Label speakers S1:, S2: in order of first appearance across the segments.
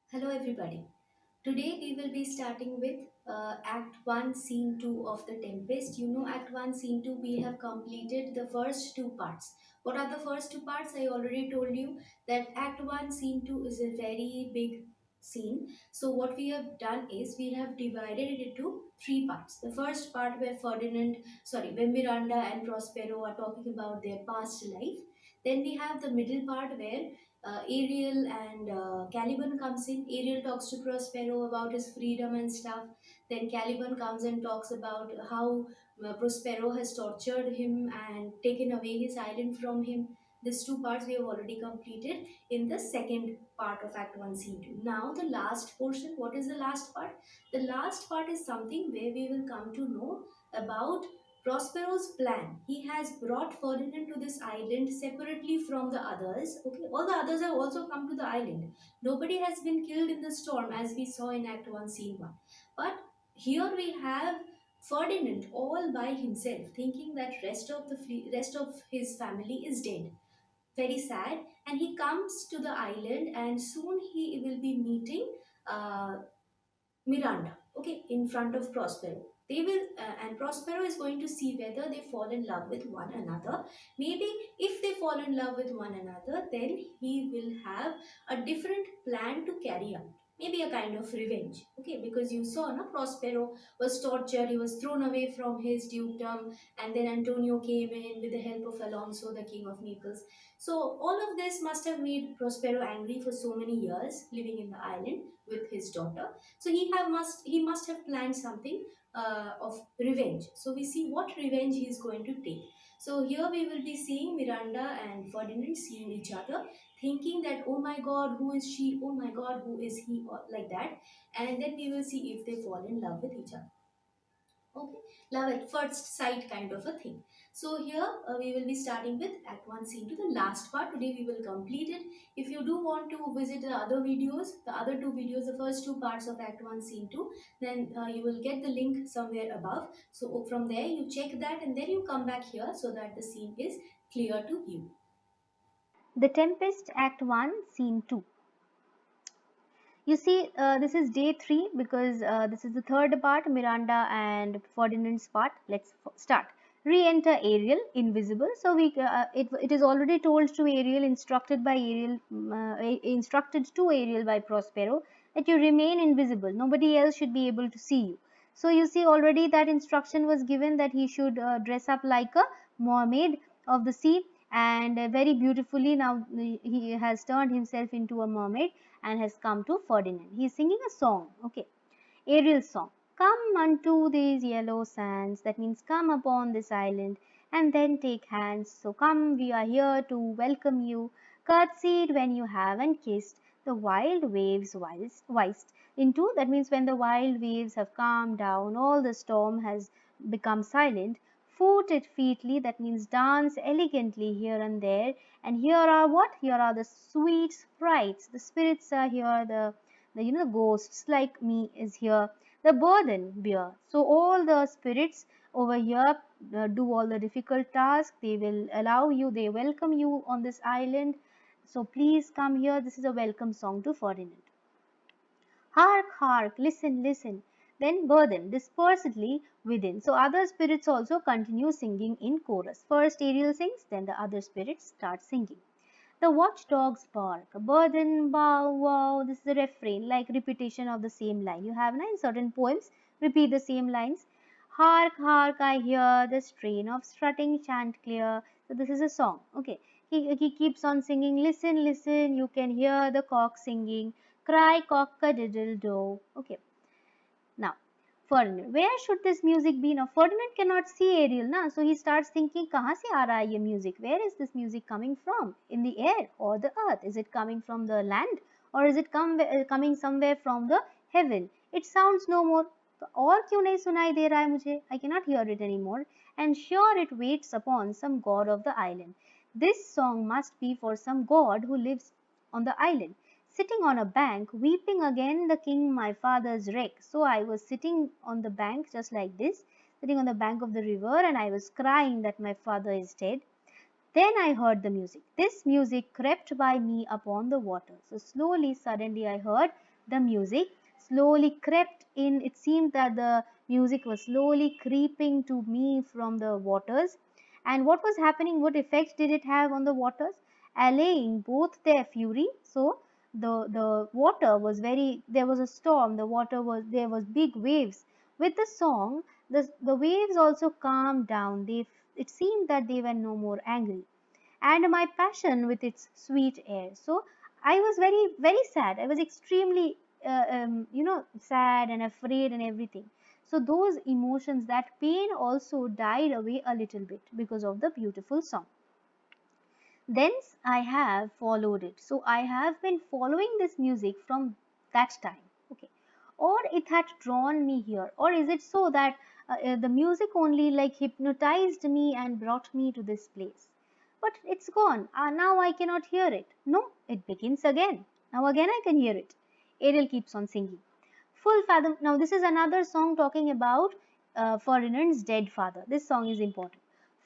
S1: Hello, everybody. Today we will be starting with Act 1, Scene 2 of The Tempest. You know, Act 1, Scene 2, we have completed the first two parts. What are the first two parts? I already told you that Act 1, Scene 2 is a very big scene. So, what we have done is we have divided it into three parts. The first part where where Miranda and Prospero are talking about their past life. Then we have the middle part where Ariel and Caliban comes in. Ariel talks to Prospero about his freedom and stuff. Then Caliban comes and talks about how Prospero has tortured him and taken away his island from him. These two parts we have already completed in the second part of Act 1, Scene 2. Now, the last portion. What is the last part? The last part is something where we will come to know about Prospero's plan. He has brought Ferdinand to this island separately from the others. Okay, all the others have also come to the island. Nobody has been killed in the storm as we saw in Act 1, Scene 1. But here we have Ferdinand all by himself, thinking that rest of his family is dead. Very sad, and he comes to the island, and soon he will be meeting uh, Miranda, okay, in front of Prospero. They will, and Prospero is going to see whether they fall in love with one another. Maybe if they fall in love with one another, then he will have a different plan to carry out. Maybe a kind of revenge, okay, because you saw, no, Prospero was tortured, he was thrown away from his dukedom, and then Antonio came in with the help of Alonso, the king of Naples. So, all of this must have made Prospero angry for so many years living in the island with his daughter. So he must have planned something of revenge. So we see what revenge he is going to take. So here we will be seeing Miranda and Ferdinand seeing each other, thinking that, oh my God, who is she? Oh my God, who is he? Or like that, and then we will see if they fall in love with each other. Okay, love at first sight kind of a thing. So here we will be starting with Act 1, Scene 2, the last part. Today we will complete it. If you do want to visit the other videos, the other two videos, the first two parts of Act 1, Scene 2, then you will get the link somewhere above. So from there you check that and then you come back here so that the scene is clear to you.
S2: The Tempest, Act 1, Scene 2. You see, this is day 3 because this is the third part, Miranda and Ferdinand's part. Let's start. Re-enter Ariel, invisible. So it is already told to Ariel, instructed to Ariel by Prospero that you remain invisible. Nobody else should be able to see you. So you see already that instruction was given that he should dress up like a mermaid of the sea, and very beautifully now he has turned himself into a mermaid and has come to Ferdinand. He is singing a song, okay, Ariel's song. Come unto these yellow sands, that means come upon this island and then take hands. So come, we are here to welcome you. Curtsied when you haven't kissed the wild waves whilst into, that means when the wild waves have calmed down, all the storm has become silent. Foot it featly, that means dance elegantly here and there. And here are what? Here are the sweet sprites. The spirits are here, the ghosts like me is here, the burden bear. So all the spirits over here do all the difficult tasks. They will allow you, they welcome you on this island. So please come here. This is a welcome song to Ferdinand. Hark, hark, listen, listen. Then burden dispersedly within. So other spirits also continue singing in chorus. First Ariel sings, then the other spirits start singing. The watchdogs bark, burden, bow, wow. This is the refrain, like repetition of the same line. You have in certain poems, repeat the same lines. Hark, hark, I hear the strain of strutting chanticleer. So this is a song. Okay. He keeps on singing. Listen, listen. You can hear the cock singing. Cry cock a diddle do. Okay. Now, Ferdinand, where should this music be? Now, Ferdinand cannot see Ariel, na? So he starts thinking, kahan se aa raha hai ye music? Where is this music coming from? In the air or the earth? Is it coming from the land or is it coming somewhere from the heaven? It sounds no more. और क्यों नहीं सुनाई दे रहा है मुझे? I cannot hear it anymore. And sure it waits upon some god of the island. This song must be for some god who lives on the island. Sitting on a bank, weeping again the king my father's wreck. So I was sitting on the bank just like this, sitting on the bank of the river, and I was crying that my father is dead. Then I heard the music. This music crept by me upon the water. So slowly, suddenly I heard The music slowly crept in. It seemed that the music was slowly creeping to me from the waters. And what was happening? What effect did it have on the waters? Allaying both their fury. So the water was very, there was a storm, the water was, there was big waves. With the song, the waves also calmed down. It seemed that they were no more angry, and my passion with its sweet air. So I was very, very sad. I was extremely, sad and afraid and everything. So those emotions, that pain also died away a little bit because of the beautiful song. Thence I have followed it. So I have been following this music from that time. Okay. Or it had drawn me here. Or is it so that the music only like hypnotized me and brought me to this place? But it's gone. Now I cannot hear it. No, it begins again. Now again I can hear it. Ariel keeps on singing. Full fathom. Now this is another song talking about Ferdinand's dead father. This song is important.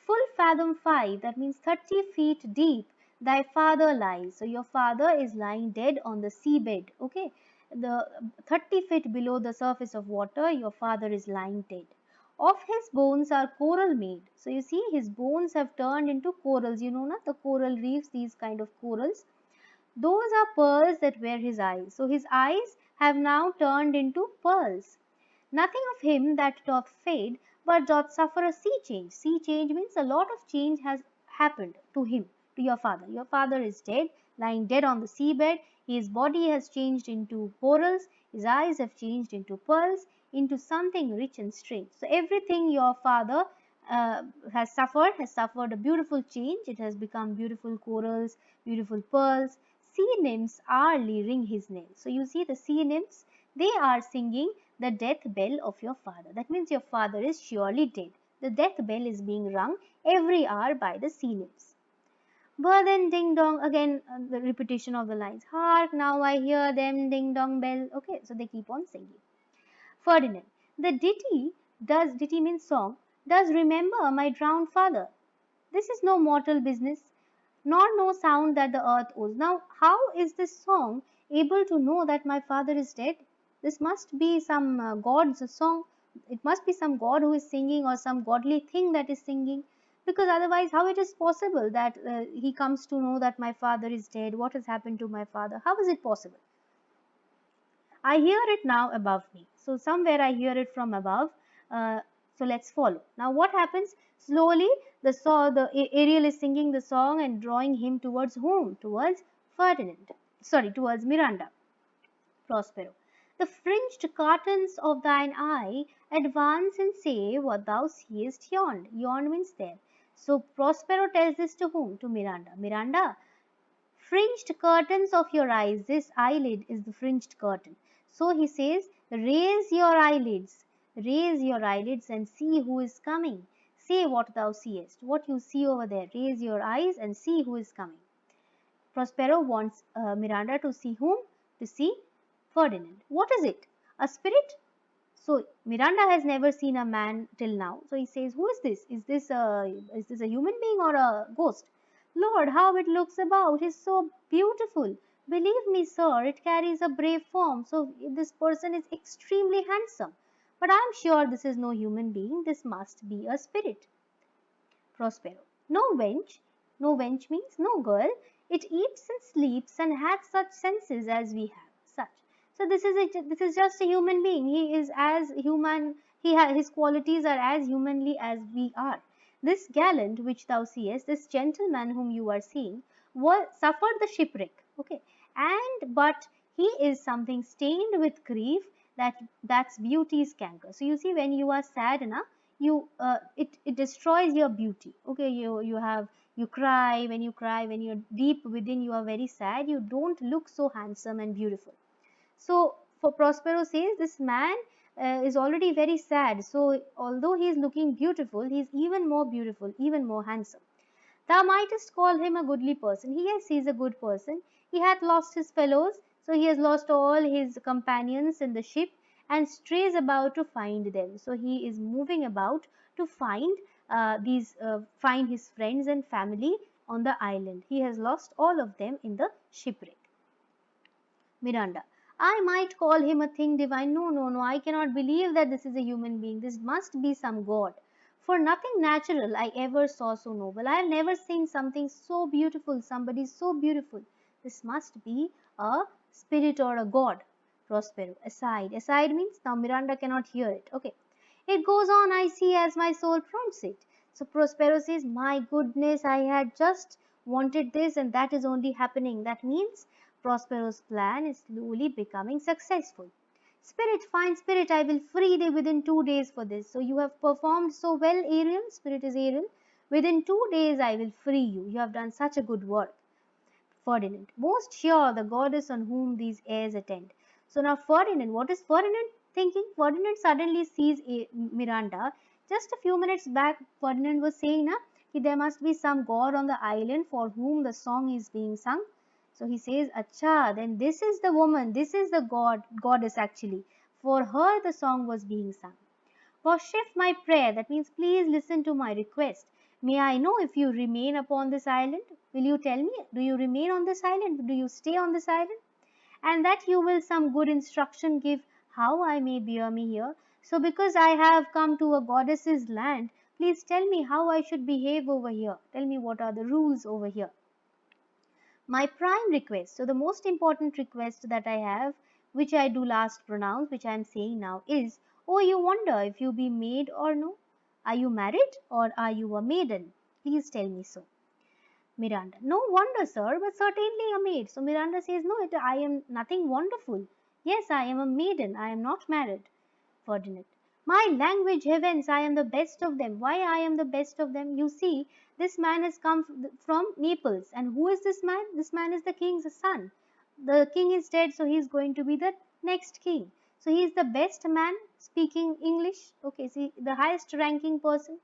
S2: Full fathom 5, that means 30 feet deep, thy father lies. So your father is lying dead on the seabed. Okay, the 30 feet below the surface of water, your father is lying dead. Of his bones are coral made. So you see, his bones have turned into corals. You know, not the coral reefs, these kind of corals. Those are pearls that were his eyes. So his eyes have now turned into pearls. Nothing of him that doth fade, but doth suffer a sea change. Sea change means a lot of change has happened to him, to your father. Your father is dead, lying dead on the seabed. His body has changed into corals, his eyes have changed into pearls, into something rich and strange. So everything your father has suffered a beautiful change. It has become beautiful corals, beautiful pearls. Sea nymphs are leering his nails. So you see the sea nymphs, they are singing the death bell of your father. That means your father is surely dead. The death bell is being rung every hour by the sea nymphs. But then ding dong, again the repetition of the lines. Hark, now I hear them, ding dong bell. Okay, so they keep on singing. Ferdinand. The ditty means song, does remember my drowned father. This is no mortal business, nor no sound that the earth owes. Now, how is this song able to know that my father is dead? This must be some god's song. It must be some god who is singing, or some godly thing that is singing. Because otherwise, how it is possible that he comes to know that my father is dead? What has happened to my father? How is it possible? I hear it now above me. So somewhere I hear it from above. So let's follow. Now what happens? Slowly the Ariel is singing the song and drawing him towards whom? Towards Ferdinand. Sorry, towards Miranda. Prospero. The fringed curtains of thine eye advance and say what thou seest yond. Yond means there. So Prospero tells this to whom? To Miranda. Miranda, fringed curtains of your eyes. This eyelid is the fringed curtain. So he says, raise your eyelids and see who is coming. Say what thou seest, what you see over there. Raise your eyes and see who is coming. Prospero wants Miranda to see whom? To see Ferdinand. What is it? A spirit? So Miranda has never seen a man till now. So he says, "Who is this? Is this a human being or a ghost?" Lord, how it looks about! Is so beautiful. Believe me, sir, it carries a brave form. So this person is extremely handsome. But I am sure this is no human being. This must be a spirit. Prospero. No wench. No wench means no girl. It eats and sleeps and hath such senses as we have. Such. So this is just a human being. He is as human. His qualities are as humanly as we are. This gallant which thou seest, this gentleman whom you are seeing, suffered the shipwreck. Okay, and but he is something stained with grief. That's beauty's canker. So you see, when you are sad enough, it destroys your beauty. Okay, you cry. When you cry, when you're deep within, you are very sad, you don't look so handsome and beautiful. So for Prospero says, this man is already very sad, so although he is looking beautiful, he is even more beautiful, even more handsome. Thou mightest call him a goodly person. Yes, he is a good person. He hath lost his fellows, so he has lost all his companions in the ship and strays about to find them. So he is moving about to find his friends and family on the island. He has lost all of them in the shipwreck. Miranda. I might call him a thing divine. No, no, no, I cannot believe that this is a human being. This must be some god. For nothing natural I ever saw so noble. I have never seen something so beautiful, somebody so beautiful. This must be a spirit or a god. Prospero, aside. Aside means now Miranda cannot hear it. Okay. It goes on, I see as my soul prompts it. So Prospero says, my goodness, I had just wanted this and that is only happening. That means Prospero's plan is slowly becoming successful. Spirit, fine spirit, I will free thee within 2 days for this. So you have performed so well, Ariel. Spirit is Ariel. Within 2 days I will free you. You have done such a good work. Ferdinand, most sure the goddess on whom these heirs attend. So now Ferdinand, what is Ferdinand thinking? Ferdinand suddenly sees Miranda. Just a few minutes back, Ferdinand was saying na, there must be some god on the island for whom the song is being sung. So he says, Acha, then this is the woman, this is the goddess actually. For her the song was being sung. Worship my prayer. That means please listen to my request. May I know if you remain upon this island? Will you tell me? Do you remain on this island? Do you stay on this island? And that you will some good instruction give how I may bear me here. So because I have come to a goddess's land, please tell me how I should behave over here. Tell me what are the rules over here. My prime request, so the most important request that I have, which I do last pronounce, which I am saying now, is, oh, you wonder if you be maid or no? Are you married or are you a maiden? Please tell me so. Miranda, no wonder, sir, but certainly a maid. So Miranda says, no, I am nothing wonderful. Yes, I am a maiden, I am not married. Ferdinand. My language, heavens, I am the best of them. Why I am the best of them? You see, this man has come from Naples. And who is this man? This man is the king's son. The king is dead, so he is going to be the next king. So he is the best man speaking English. Okay, see, the highest ranking person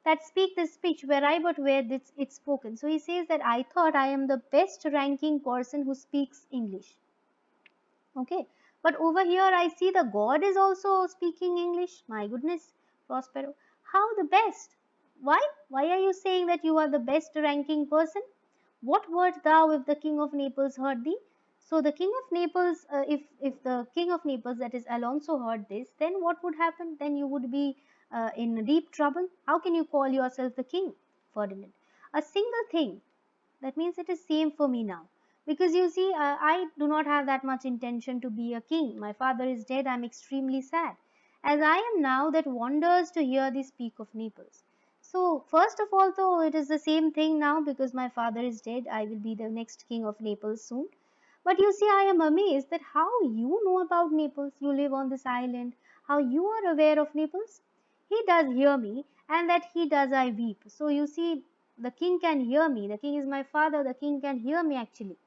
S2: that speak this speech where I but where it's spoken. So he says that I thought I am the best ranking person who speaks English. Okay, but over here I see the God is also speaking English. My goodness, Prospero, how the best? Why? Why are you saying that you are the best ranking person? What wert thou if the king of Naples heard thee? So the king of Naples, if the king of Naples, that is Alonso, heard this, then what would happen? Then you would be in deep trouble. How can you call yourself the king, Ferdinand? A single thing, that means it is same for me now. Because you see, I do not have that much intention to be a king. My father is dead. I am extremely sad. As I am now that wonders to hear the speak of Naples. So, first of all, though, it is the same thing now because my father is dead. I will be the next king of Naples soon. But you see, I am amazed that how you know about Naples. You live on this island. How you are aware of Naples. He does hear me, and that he does I weep. So you see, the king can hear me. The king is my father. The king can hear me actually.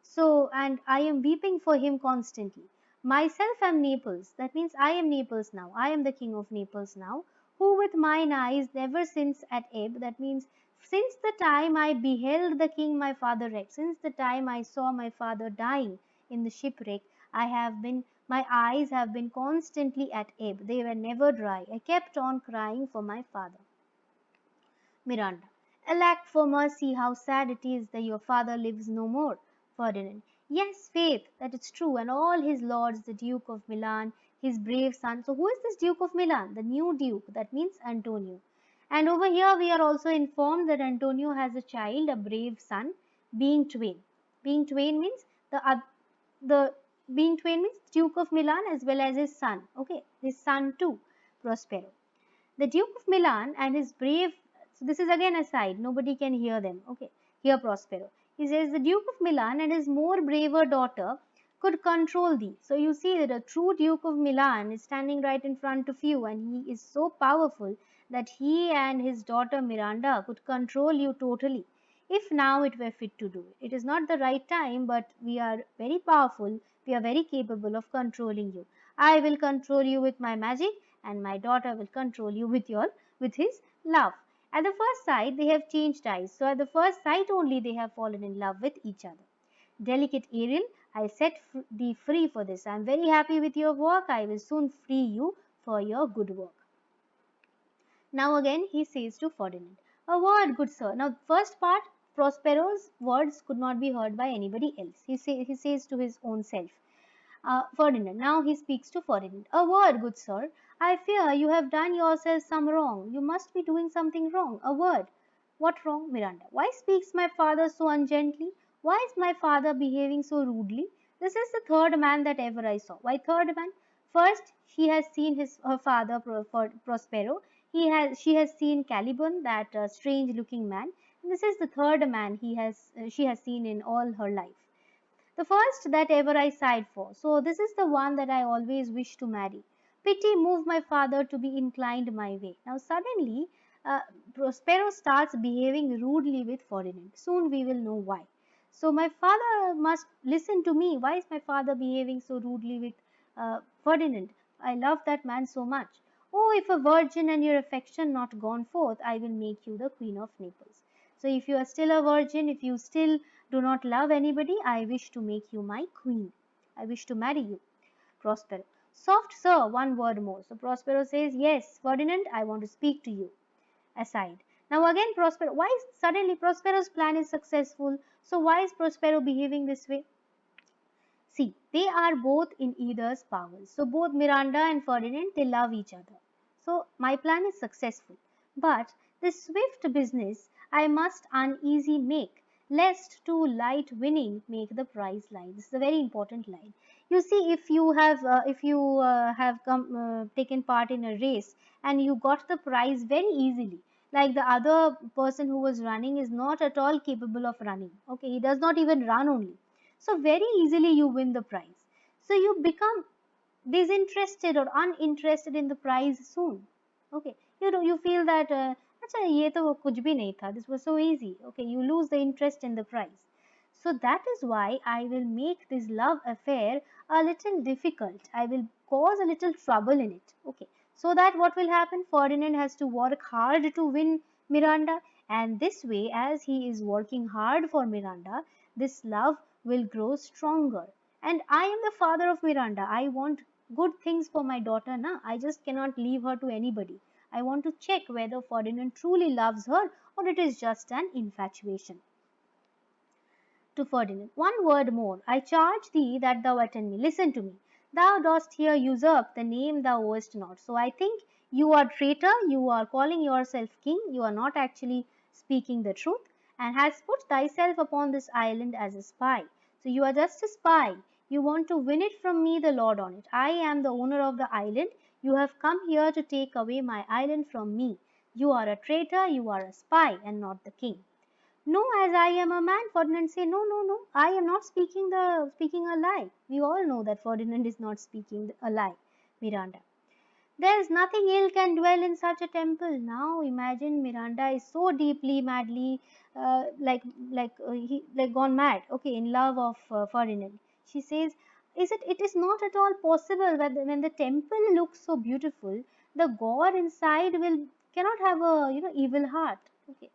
S2: So, and I am weeping for him constantly. Myself am Naples. That means I am Naples now. I am the king of Naples now, who with mine eyes never since at ebb. That means since the time I beheld the king my father wrecked, since the time I saw my father dying in the shipwreck, my eyes have been constantly at ebb. They were never dry. I kept on crying for my father. Miranda. Alack for mercy, how sad it is that your father lives no more. Ferdinand. Yes, faith, that is true, and all his lords, the Duke of Milan, his brave son. So, who is this Duke of Milan? The new Duke, that means Antonio. And over here, we are also informed that Antonio has a child, a brave son, being twain. Being twain means the being twain means Duke of Milan as well as his son. Okay, his son too, Prospero. The Duke of Milan and his brave, so this is again a side, nobody can hear them. Okay, hear Prospero. He says the Duke of Milan and his more braver daughter could control thee. So you see that a true Duke of Milan is standing right in front of you, and he is so powerful that he and his daughter Miranda could control you totally. If now it were fit to do it. It is not the right time, but we are very powerful. We are very capable of controlling you. I will control you with my magic, and my daughter will control you with his love. At the first sight, they have changed eyes. So at the first sight only, they have fallen in love with each other. Delicate Ariel, I set thee free for this. I am very happy with your work. I will soon free you for your good work. Now again he says to Ferdinand, a word, good sir. Now first part, Prospero's words could not be heard by anybody else. He says to his own self. Ferdinand. Now he speaks to Ferdinand. A word, good sir. I fear you have done yourself some wrong. You must be doing something wrong. A word. What wrong, Miranda? Why speaks my father so ungently? Why is my father behaving so rudely? This is the third man that ever I saw. Why third man? First, she has seen her father Prospero. She has seen Caliban, that strange-looking man. And this is the third man she has seen in all her life. The first that ever I sighed for. So this is the one that I always wished to marry. Pity moved my father to be inclined my way. Now suddenly, uh, Prospero starts behaving rudely with Ferdinand. Soon we will know why. So my father must listen to me. Why is my father behaving so rudely with Ferdinand? I love that man so much. Oh, if a virgin and your affection not gone forth, I will make you the queen of Naples. So if you are still a virgin, if you still do not love anybody, I wish to make you my queen. I wish to marry you. Prospero. Soft, sir, one word more. So Prospero says, yes, Ferdinand, I want to speak to you. Aside. Now again, Prospero, why is suddenly Prospero's plan is successful? So why is Prospero behaving this way? See, they are both in either's powers. So both Miranda and Ferdinand, they love each other. So my plan is successful. But this swift business I must uneasy make, lest too light winning make the prize line. This is a very important line. You see, if you have taken part in a race and you got the prize very easily, like the other person who was running is not at all capable of running. Okay, he does not even run only, so very easily you win the prize. So you become disinterested or uninterested in the prize soon. Okay, you feel that अच्छा ये तो कुछ भी नहीं था. This was so easy. Okay, you lose the interest in the prize. So that is why I will make this love affair a little difficult. I will cause a little trouble in it. Okay, so that what will happen? Ferdinand has to work hard to win Miranda, and this way, as he is working hard for Miranda, this love will grow stronger. And I am the father of Miranda. I want good things for my daughter. Na? I just cannot leave her to anybody. I want to check whether Ferdinand truly loves her or it is just an infatuation. To Ferdinand, one word more. I charge thee that thou attend me. Listen to me. Thou dost here usurp the name thou owest not. So I think you are traitor. You are calling yourself king. You are not actually speaking the truth, and has put thyself upon this island as a spy. So you are just a spy. You want to win it from me, the lord on it. I am the owner of the island. You have come here to take away my island from me. You are a traitor. You are a spy, and not the king. No, as I am a man, Ferdinand say, no, no, no, I am not speaking a lie. We all know that Ferdinand is not speaking a lie, Miranda. There is nothing ill can dwell in such a temple. Now imagine Miranda is so deeply, madly, like gone mad. Okay, in love of Ferdinand. She says, "Is it? It is not at all possible that when the temple looks so beautiful, the god inside will cannot have a evil heart." Okay,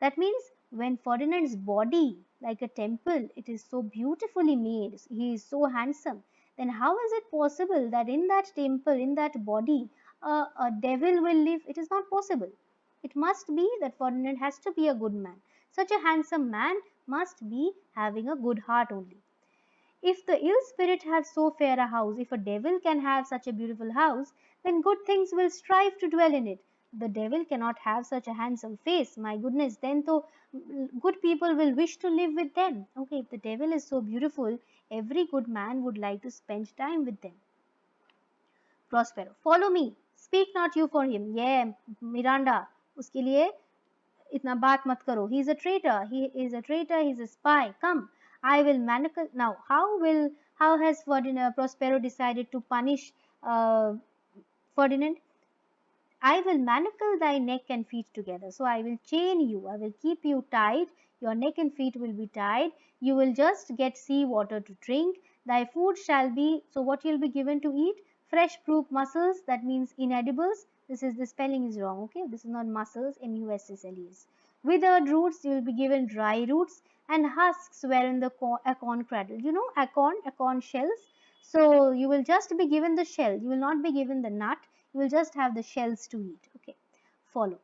S2: that means when Ferdinand's body, like a temple, it is so beautifully made, he is so handsome, then how is it possible that in that temple, in that body, a devil will live? It is not possible. It must be that Ferdinand has to be a good man. Such a handsome man must be having a good heart only. If the ill spirit have so fair a house, if a devil can have such a beautiful house, then good things will strive to dwell in it. The devil cannot have such a handsome face. My goodness, then though good people will wish to live with them. Okay, if the devil is so beautiful, every good man would like to spend time with them. Prospero, follow me. Speak not you for him. Yeah, Miranda, उसके लिए इतना बात मत करो. He is a traitor. He is a traitor. He is a spy. Come, I will manacle. Now, how has Ferdinand Prospero decided to punish Ferdinand? I will manacle thy neck and feet together. So I will chain you. I will keep you tied. Your neck and feet will be tied. You will just get sea water to drink. Thy food shall be, so what you'll be given to eat? Fresh proof mussels, that means inedibles. The spelling is wrong, okay? This is not mussels, M-U-S-S-L-E-S. Withered roots, you will be given dry roots, and husks wherein the acorn cradle. You know acorn shells? So you will just be given the shell. You will not be given the nut. You will just have the shells to eat. Okay, follow.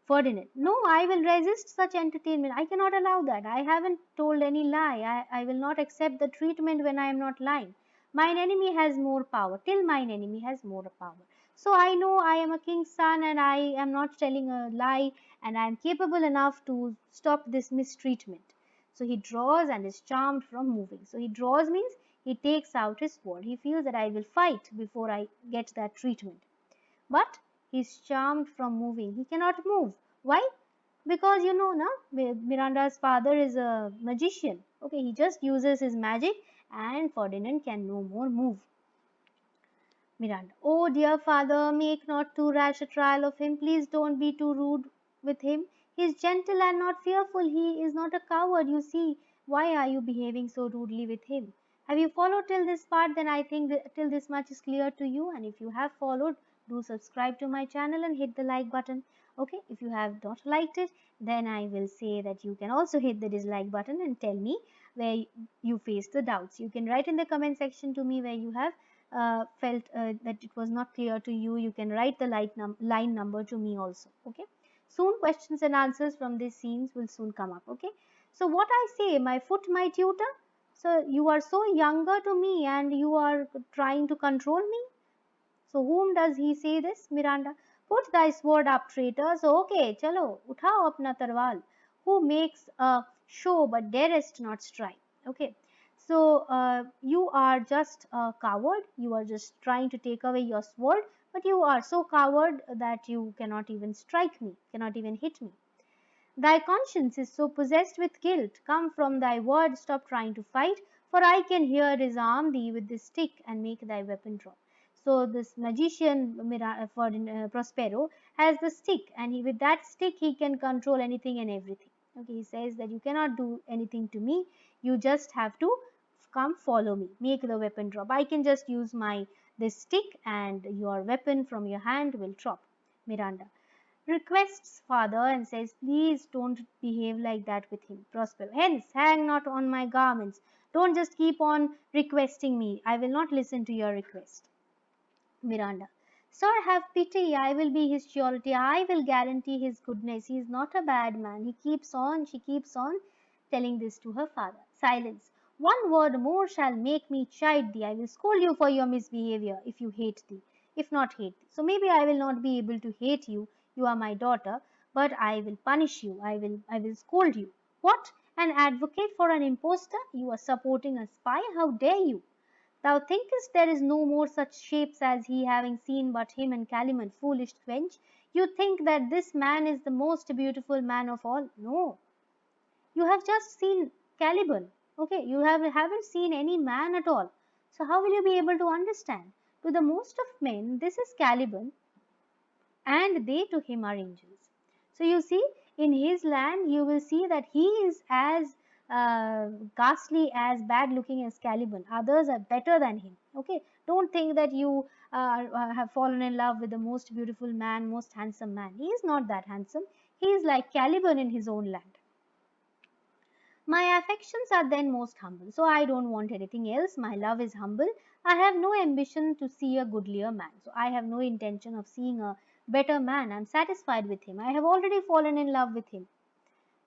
S2: Ferdinand, no, I will resist such entertainment. I cannot allow that. I haven't told any lie. I will not accept the treatment when I am not lying. Mine enemy has more power, till mine enemy has more power. So I know I am a king's son and I am not telling a lie, and I am capable enough to stop this mistreatment. So he draws and is charmed from moving. So he draws means he takes out his sword. He feels that I will fight before I get that treatment. But he is charmed from moving. He cannot move. Why? Because you know, na, Miranda's father is a magician. Okay, he just uses his magic and Ferdinand can no more move. Miranda, oh dear father, make not too rash a trial of him. Please don't be too rude with him. He is gentle and not fearful. He is not a coward. You see, why are you behaving so rudely with him? Have you followed till this part? Then I think that till this much is clear to you. And if you have followed, do subscribe to my channel and hit the like button. Okay, if you have not liked it, then I will say that you can also hit the dislike button and tell me where you face the doubts. You can write in the comment section to me where you have felt that it was not clear to you. You can write the line number to me also. Okay, soon questions and answers from these scenes will soon come up. Okay, so what I say, my foot my tutor. So you are so younger to me and you are trying to control me. So whom does he say this? Miranda. Put thy sword up, traitor. So okay, chalo, uthao apna tarwal. Who makes a show but darest not strike. Okay. So you are just a coward. You are just trying to take away your sword, but you are so coward that you cannot even strike me, cannot even hit me. Thy conscience is so possessed with guilt. Come from thy word, stop trying to fight, for I can here disarm thee with this stick and make thy weapon drop. So this magician Prospero has the stick, and with that stick he can control anything and everything. Okay, he says that you cannot do anything to me. You just have to come follow me. Make the weapon drop. I can just use my this stick, and your weapon from your hand will drop. Miranda requests father and says, please don't behave like that with him. Prospero, hence, hang not on my garments. Don't just keep on requesting me. I will not listen to your request. Miranda, sir, have pity. I will be his surety. I will guarantee his goodness. He is not a bad man. She keeps on telling this to her father. Silence. One word more shall make me chide thee. I will scold you for your misbehavior if you hate thee, if not hate thee. So maybe I will not be able to hate you. You are my daughter, but I will punish you. I will scold you. What? An advocate for an impostor? You are supporting a spy? How dare you? Thou thinkest there is no more such shapes as he, having seen but him and Caliban, foolish wench? You think that this man is the most beautiful man of all? No. You have just seen Caliban. Okay, haven't seen any man at all. So how will you be able to understand? To the most of men, this is Caliban, and they to him are angels. So you see, in his land, you will see that he is as ghastly, as bad looking as Caliban. Others are better than him. Okay, don't think that you have fallen in love with the most beautiful man, most handsome man. He is not that handsome. He is like Caliban in his own land. My affections are then most humble, so I don't want anything else. My love is humble. I have no ambition to see a goodlier man, so I have no intention of seeing a better man. I am satisfied with him. I have already fallen in love with him.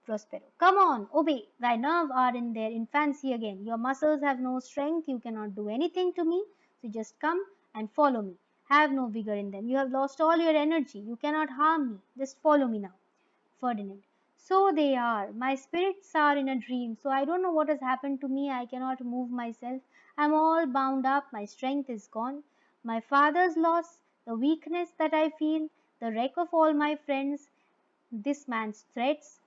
S2: Prospero, come on, obey. Thy nerves are in their infancy again. Your muscles have no strength. You cannot do anything to me. So just come and follow me. Have no vigor in them. You have lost all your energy. You cannot harm me. Just follow me now. Ferdinand. So they are. My spirits are in a dream. So I don't know what has happened to me. I cannot move myself. I'm all bound up. My strength is gone. My father's loss, the weakness that I feel, the wreck of all my friends, this man's threats.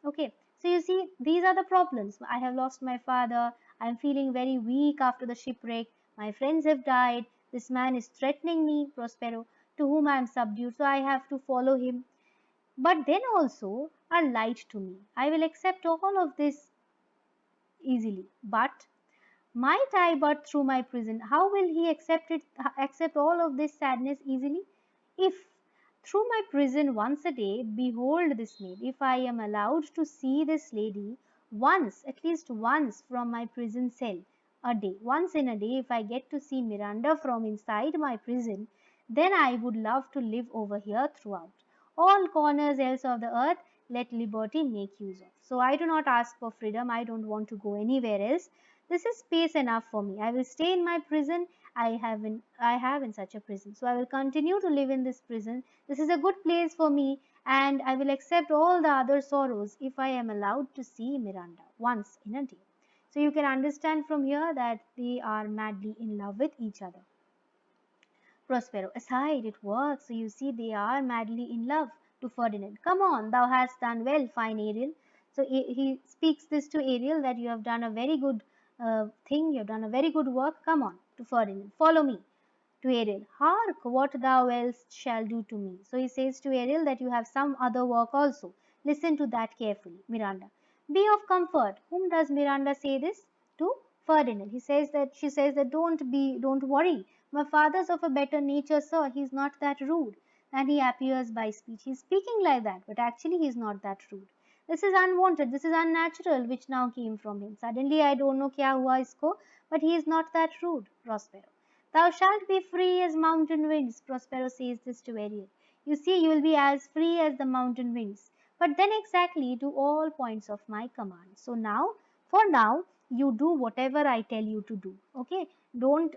S2: Okay. So you see, these are the problems. I have lost my father. I'm feeling very weak after the shipwreck. My friends have died. This man is threatening me, Prospero, to whom I am subdued. So I have to follow him, but then also are light to me. I will accept all of this easily. But might I but through my prison, how will he accept all of this sadness easily? If through my prison once a day, behold this maid, if I am allowed to see this lady once, at least once from my prison cell a day, once in a day, if I get to see Miranda from inside my prison, then I would love to live over here throughout. All corners else of the earth, let liberty make use of. So I do not ask for freedom. I don't want to go anywhere else. This is space enough for me. I will stay in my prison. I have in such a prison. So I will continue to live in this prison. This is a good place for me, and I will accept all the other sorrows if I am allowed to see Miranda once in a day. So you can understand from here that they are madly in love with each other. Prospero, aside, it works. So you see, they are madly in love to Ferdinand. Come on, thou hast done well, fine Ariel. So he speaks this to Ariel that you have done a very good thing, you have done a very good work. Come on to Ferdinand, follow me to Ariel. Hark, what thou else shall do to me. So he says to Ariel that you have some other work also. Listen to that carefully, Miranda. Be of comfort. Whom does Miranda say this? To Ferdinand. She says that don't worry. My father's of a better nature, sir. He's not that rude. And he appears by speech. He's speaking like that, but actually he's not that rude. This is unwanted, this is unnatural, which now came from him. Suddenly I don't know kya hua isko, but he is not that rude, Prospero. Thou shalt be free as mountain winds, Prospero says this to Ariel. You see, you will be as free as the mountain winds, but then exactly to all points of my command. So now, for now, you do whatever I tell you to do. Okay? Don't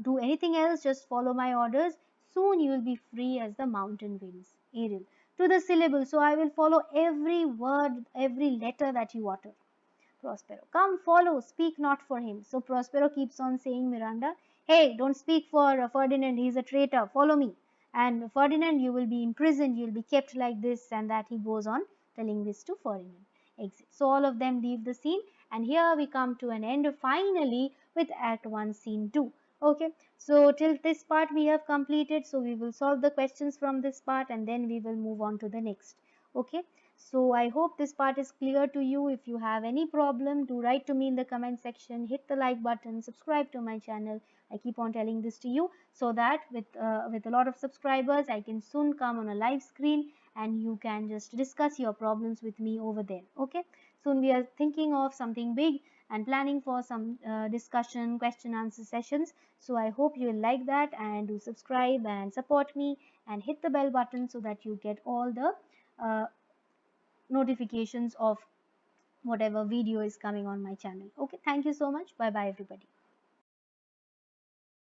S2: do anything else, just follow my orders. Soon you will be free as the mountain winds. Ariel. To the syllable, so I will follow every word, every letter that you utter. Prospero. Come, follow, speak not for him. So Prospero keeps on saying, Miranda, hey, don't speak for Ferdinand, he's a traitor, follow me. And Ferdinand, you will be imprisoned, you'll be kept like this, and that he goes on telling this to Ferdinand. Exit. So all of them leave the scene, and here we come to an end finally with Act 1, Scene 2. Okay, so till this part we have completed, so we will solve the questions from this part and then we will move on to the next. Okay, so I hope this part is clear to you. If you have any problem, do write to me in the comment section, hit the like button, subscribe to my channel. I keep on telling this to you so that with a lot of subscribers, I can soon come on a live screen and you can just discuss your problems with me over there. Okay, soon we are thinking of something big and planning for some discussion, question answer sessions. So I hope you will like that and do subscribe and support me and hit the bell button so that you get all the uh, notifications of whatever video is coming on my channel. Okay, thank you so much. Bye bye, everybody.